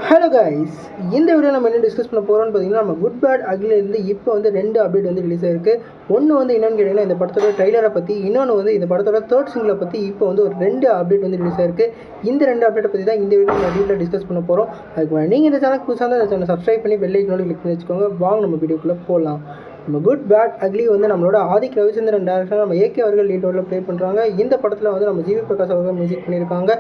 Hello guys, இந்த video நம்ம என்ன டிஸ்கஸ் பண்ண போகிறோம்னு பார்த்தீங்கன்னா, நம்ம குட் பேட் அக்லிலேருந்து இப்போ வந்து 2 அப்டேட் வந்து ரிலீஸ் ஆயிருக்கு. ஒன்று வந்து என்னென்னு கேட்டிங்கன்னா, இந்த படத்தோட ட்ரைலரை பற்றி, இன்னொன்று வந்து இந்த படத்தோட தேர்ட் சிங்கிளை பற்றி இப்போ வந்து ஒரு 2 அப்டேட் வந்து ரிலீஸ் ஆயிருக்கு. இந்த 2 அப்டேட்டை பற்றி தான் இந்த வீடியோ நம்ம டீட்டெயிலாக டிஸ்கஸ் பண்ண போகிறோம். அதுக்கு நீங்கள் இந்த சேனலுக்கு புதுசாக இருந்தால் இந்த சேனல் சப்ஸ்கிரைப் பண்ணி பெல் ஐக்கனோட கிளிக் பண்ணி வச்சுக்கோங்க. வாங்க நம்ம வீடியோக்குள்ளே போகலாம். நம்ம குட் பேட் அக்லி வந்து நம்மளோட ஆதிக் ரவிச்சந்திரன் டேரக்டர் நம்ம ஏகே அவர்கள் லீட் ரோலில் ப்ளே பண்ணுறாங்க. இந்த படத்தில் வந்து நம்ம ஜிவி பிரகாஷ் அவர்கள் மியூசிக் பண்ணியிருக்காங்க.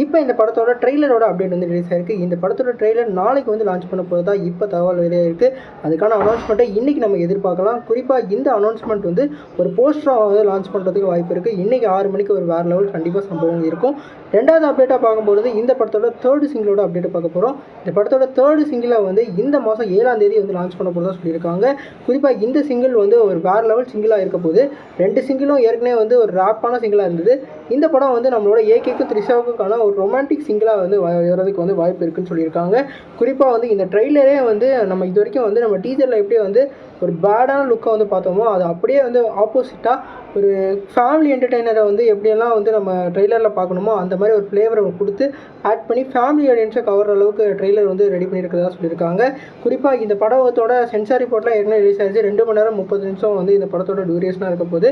இப்போ இந்த படத்தோட ட்ரெய்லரோட அப்டேட் வந்து ரிலீஸ் ஆயிருக்கு. இந்த படத்தோட ட்ரெய்லர் நாளைக்கு வந்து லான்ச் பண்ண போகிறதா இப்போ தகவல் வெளியாக இருக்குது. அதுக்கான அனௌன்ஸ்மெண்ட்டை இன்றைக்கி நம்ம எதிர்பார்க்கலாம். குறிப்பாக இந்த அனௌன்ஸ்மெண்ட் வந்து ஒரு போஸ்டராக வந்து லான்ச் பண்ணுறதுக்கு வாய்ப்பு இருக்குது. இன்றைக்கி 6 மணிக்கு ஒரு வேறு லெவல் கண்டிப்பாக சம்பவம் இருக்கும். ரெண்டாவது அப்டேட்டாக பார்க்கும்போது இந்த படத்தோட தேர்டு சிங்கிளோட அப்டேட்டை பார்க்க போகிறோம். இந்த படத்தோட தேர்டு சிங்கிளை வந்து இந்த மாதம் 7ஆம் தேதி வந்து லான்ச் பண்ண போகிறதா சொல்லியிருக்காங்க. குறிப்பாக இந்த சிங்கிள் வந்து ஒரு வேறு லெவல் சிங்கிளாக இருக்க போது. 2 சிங்கிளும் ஏற்கனவே வந்து ஒரு ரேப்பான சிங்கிளாக இருந்தது. இந்த படம் வந்து நம்மளோட ஏகேக்கும் த்ரிஷாவுக்கான ஒரு ரொமான்டிக் சிங்கிளாக வந்து வரதுக்கு வந்து வாய்ப்பு இருக்குன்னு சொல்லியிருக்காங்க. குறிப்பாக வந்து இந்த ட்ரெய்லரே வந்து நம்ம இது வரைக்கும் வந்து நம்ம டீசரில் எப்படி வந்து ஒரு பேடான லுக்கை வந்து பார்த்தோமோ, அது அப்படியே வந்து ஆப்போசிட்டாக ஒரு ஃபேமிலி என்டர்டெய்னரை வந்து எப்படியெல்லாம் வந்து நம்ம ட்ரெய்லரில் பார்க்கணுமோ அந்த மாதிரி ஒரு ஃப்ளேவரை கொடுத்து ஆட் பண்ணி ஃபேமிலி ஆடியன்ஸை கவர் அளவுக்கு ட்ரெய்லர் வந்து ரெடி பண்ணியிருக்கிறதா சொல்லியிருக்காங்க. குறிப்பாக இந்த படத்தோட சென்சார் ரிப்போர்ட்லாம் ஏற்கனவே ரிலீஸ் ஆகிடுச்சு. 2 மணி நேரம் 30 நிமிஷம் வந்து இந்த படத்தோட டியூரேஷனாக இருக்க போது.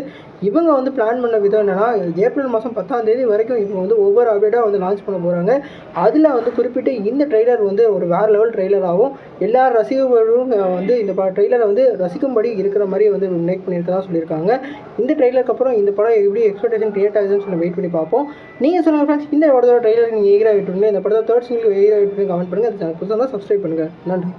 இவங்க வந்து பிளான் பண்ண விதம் என்னென்னா, ஏப்ரல் மாதம் 10ஆம் தேதி வரைக்கும் இவங்க வந்து ஒவ்வொரு அப்டேட்டாக வந்து லான்ச் பண்ண போகிறாங்க. அதில் வந்து குறிப்பிட்டு இந்த ட்ரெய்லர் வந்து ஒரு வேறு லெவல் ட்ரெய்லராகவும் எல்லா ரசிகர்களும் வந்து இந்த ட்ரெய்லரை வந்து ரசிக்கும்படி இருக்கிற மாதிரி வந்து மேக் பண்ணியிருக்கதா சொல்லியிருக்காங்க. இந்த ட்ரெய்லருக்கு அப்புறம் இந்த படம் எப்படி எக்ஸ்பெக்டேஷன் கிரியேட் ஆகுதுன்னு சொல்லி வெயிட் பண்ணி பார்ப்போம். நீங்கள் சொல்லுங்கள் ஃப்ரெண்ட்ஸ், இந்த படத்தோட ட்ரெய்லர் நீங்கள் எகிராக விட்டுருங்க. இந்த படத்தோட தேர்ட் சிங்கிள் எகிராக விட்டுருங்க. கமெண்ட் பண்ணுங்கள். அது சேனல் புதுசாக தான் சப்ஸ்கிரைப் பண்ணுங்கள். நன்றி.